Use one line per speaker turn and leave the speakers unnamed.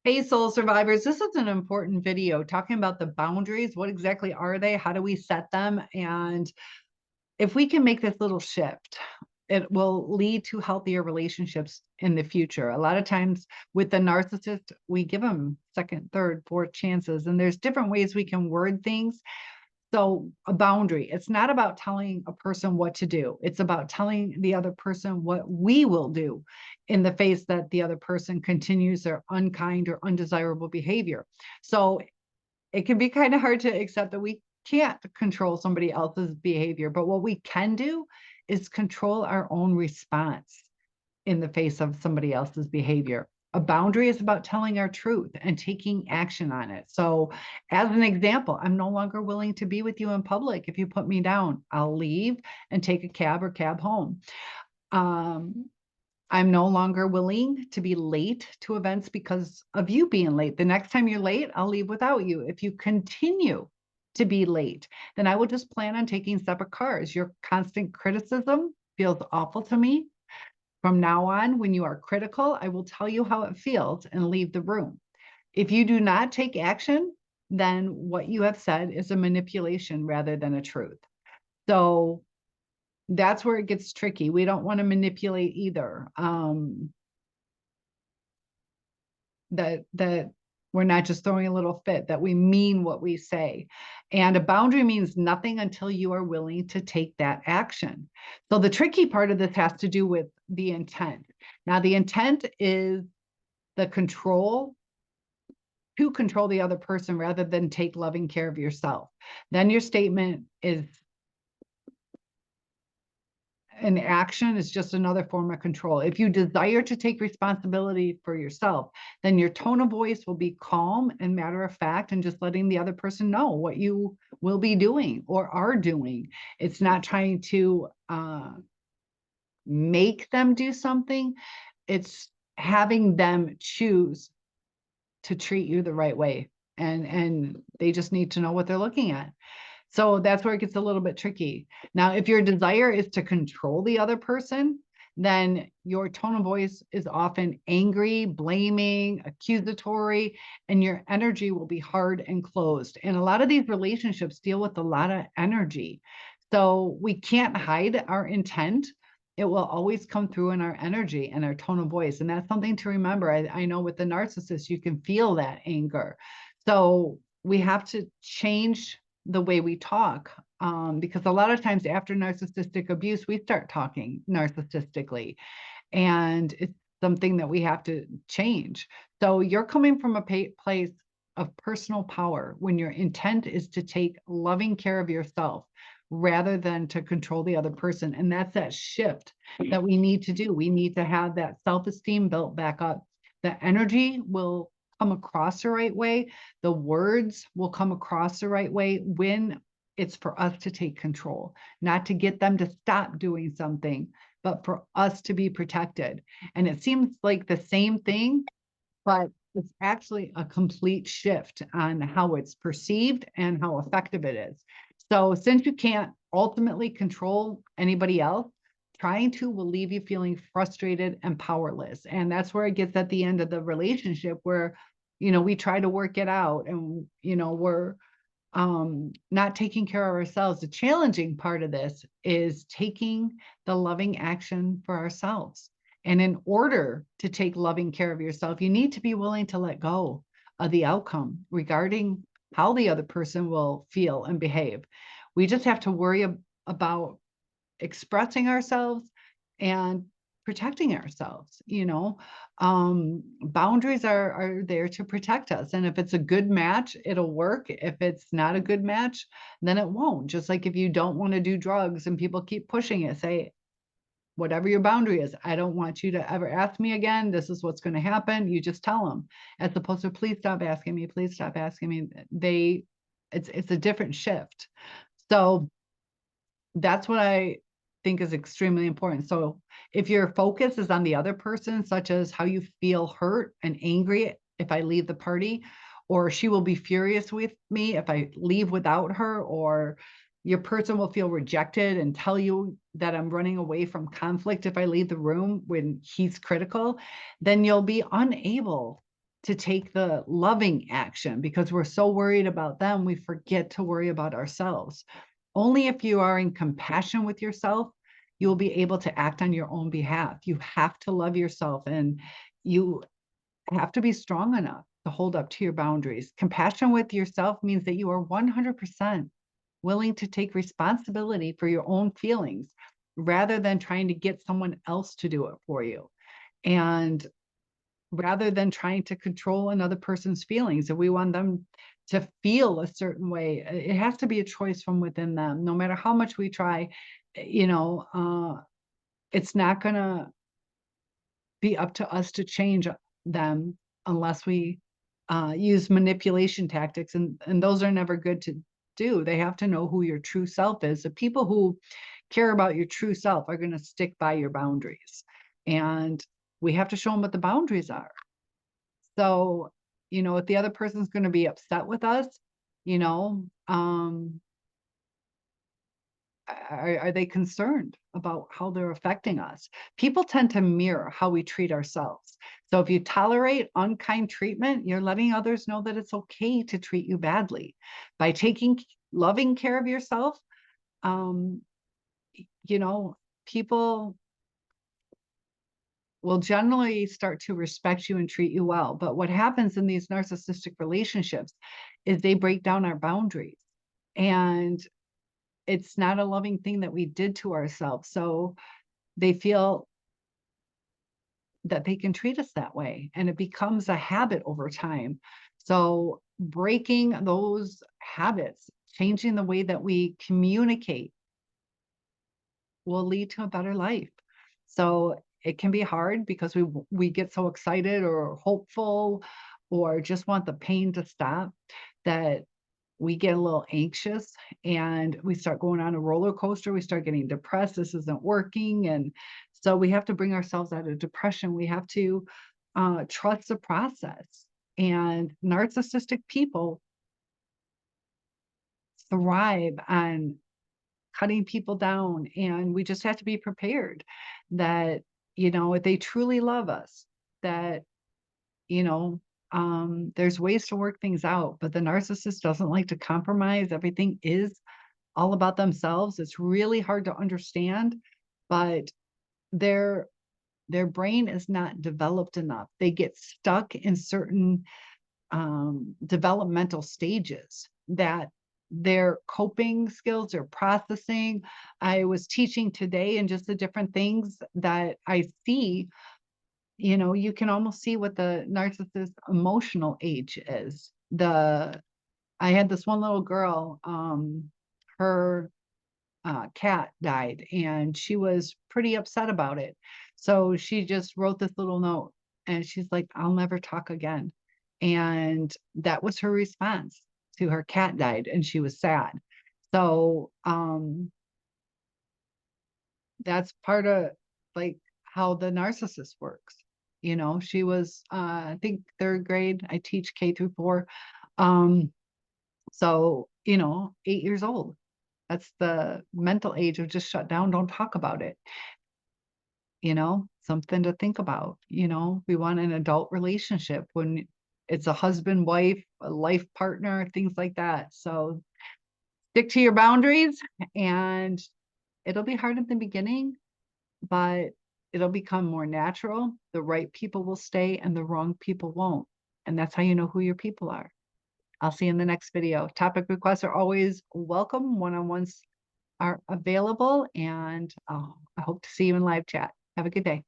Hey, soul survivors, this is an important video talking about the boundaries. What exactly are they? How do we set them? And if we can make this little shift, it will lead to healthier relationships in the future. A lot of times with the narcissist, we give them second, third, fourth chances, and there's different ways we can word things. So a boundary, it's not about telling a person what to do. It's about telling the other person what we will do in the face that the other person continues their unkind or undesirable behavior. So it can be kind of hard to accept that we can't control somebody else's behavior, but what we can do is control our own response in the face of somebody else's behavior. A boundary is about telling our truth and taking action on it. So, as an example, I'm no longer willing to be with you in public. If you put me down, I'll leave and take a cab or cab home. I'm no longer willing to be late to events because of you being late. The next time you're late, I'll leave without you. If you continue to be late, then I will just plan on taking separate cars. Your constant criticism feels awful to me. From now on, when you are critical, I will tell you how it feels and leave the room. If you do not take action, then what you have said is a manipulation rather than a truth. So that's where it gets tricky. We don't want to manipulate either. That we're not just throwing a little fit, that we mean what we say. And a boundary means nothing until you are willing to take that action. So the tricky part of this has to do with the intent. Now, the intent is the control, to control the other person rather than take loving care of yourself. Then your statement is an action is just another form of control. If you desire to take responsibility for yourself, then your tone of voice will be calm and matter of fact, and just letting the other person know what you will be doing or are doing. It's not trying to make them do something. It's having them choose to treat you the right way. And they just need to know what they're looking at. So that's where it gets a little bit tricky. Now, if your desire is to control the other person, then your tone of voice is often angry, blaming, accusatory, and your energy will be hard and closed. And a lot of these relationships deal with a lot of energy. So we can't hide our intent. It will always come through in our energy and our tone of voice. And that's something to remember. I know with the narcissist, you can feel that anger. So we have to change the way we talk, because a lot of times after narcissistic abuse, we start talking narcissistically, and it's something that we have to change. So you're coming from a place of personal power when your intent is to take loving care of yourself rather than to control the other person. And that's that shift that we need to do. We need to have that self-esteem built back up. The energy will come across the right way. The words will come across the right way when it's for us to take control, not to get them to stop doing something, but for us to be protected. And it seems like the same thing, but it's actually a complete shift on how it's perceived and how effective it is. So since you can't ultimately control anybody else, trying to will leave you feeling frustrated and powerless. And that's where it gets at the end of the relationship where, we try to work it out and, we're not taking care of ourselves. The challenging part of this is taking the loving action for ourselves. And in order to take loving care of yourself, you need to be willing to let go of the outcome regarding how the other person will feel and behave. We just have to worry about expressing ourselves and protecting ourselves. Boundaries are there to protect us, and if it's a good match, it'll work. If it's not a good match, then it won't. Just like if you don't want to do drugs and people keep pushing it, say whatever your boundary is, I don't want you to ever ask me again. This is what's going to happen. You just tell them, as opposed to please stop asking me, please stop asking me. It's a different shift. So that's what I think is extremely important. So if your focus is on the other person, such as how you feel hurt and angry if I leave the party, or she will be furious with me if I leave without her, or your person will feel rejected and tell you that I'm running away from conflict if I leave the room when he's critical, then you'll be unable to take the loving action because we're so worried about them, we forget to worry about ourselves. Only if you are in compassion with yourself, you will be able to act on your own behalf. You have to love yourself, and you have to be strong enough to hold up to your boundaries. Compassion with yourself means that you are 100% willing to take responsibility for your own feelings rather than trying to get someone else to do it for you. And rather than trying to control another person's feelings, if we want them to feel a certain way, it has to be a choice from within them. No matter how much we try, it's not going to be up to us to change them unless we use manipulation tactics, and those are never good to do. They have to know who your true self is. The people who care about your true self are going to stick by your boundaries, and we have to show them what the boundaries are. So, if the other person's going to be upset with us, you know, are they concerned about how they're affecting us? People tend to mirror how we treat ourselves. So if you tolerate unkind treatment, you're letting others know that it's okay to treat you badly. By taking loving care of yourself, um, people will generally start to respect you and treat you well. But what happens in these narcissistic relationships is they break down our boundaries. And it's not a loving thing that we did to ourselves. So they feel that they can treat us that way, and it becomes a habit over time. So breaking those habits, changing the way that we communicate, will lead to a better life. So it can be hard because we get so excited or hopeful or just want the pain to stop that we get a little anxious and we start going on a roller coaster. We start getting depressed. This isn't working. And so we have to bring ourselves out of depression. We have to trust the process. And narcissistic people thrive on cutting people down. And we just have to be prepared that, if they truly love us, that, there's ways to work things out. But the narcissist doesn't like to compromise. Everything is all about themselves. It's really hard to understand, but their brain is not developed enough. They get stuck in certain developmental stages that their coping skills, their processing. I was teaching today, and just the different things that I see, you can almost see what the narcissist emotional age is. I had this one little girl, her cat died, and she was pretty upset about it. So she just wrote this little note, and she's like, "I'll never talk again." And that was her response to her cat died, and she was sad. So that's part of, like, how the narcissist works. She was I think third grade. I teach K through 4. So 8 years old. That's the mental age of just shut down, don't talk about it. Something to think about. We want an adult relationship when it's a husband, wife, a life partner, things like that. So stick to your boundaries, and it'll be hard at the beginning, but it'll become more natural. The right people will stay and the wrong people won't. And that's how you know who your people are. I'll see you in the next video. Topic requests are always welcome. One-on-ones are available, and I hope to see you in live chat. Have a good day.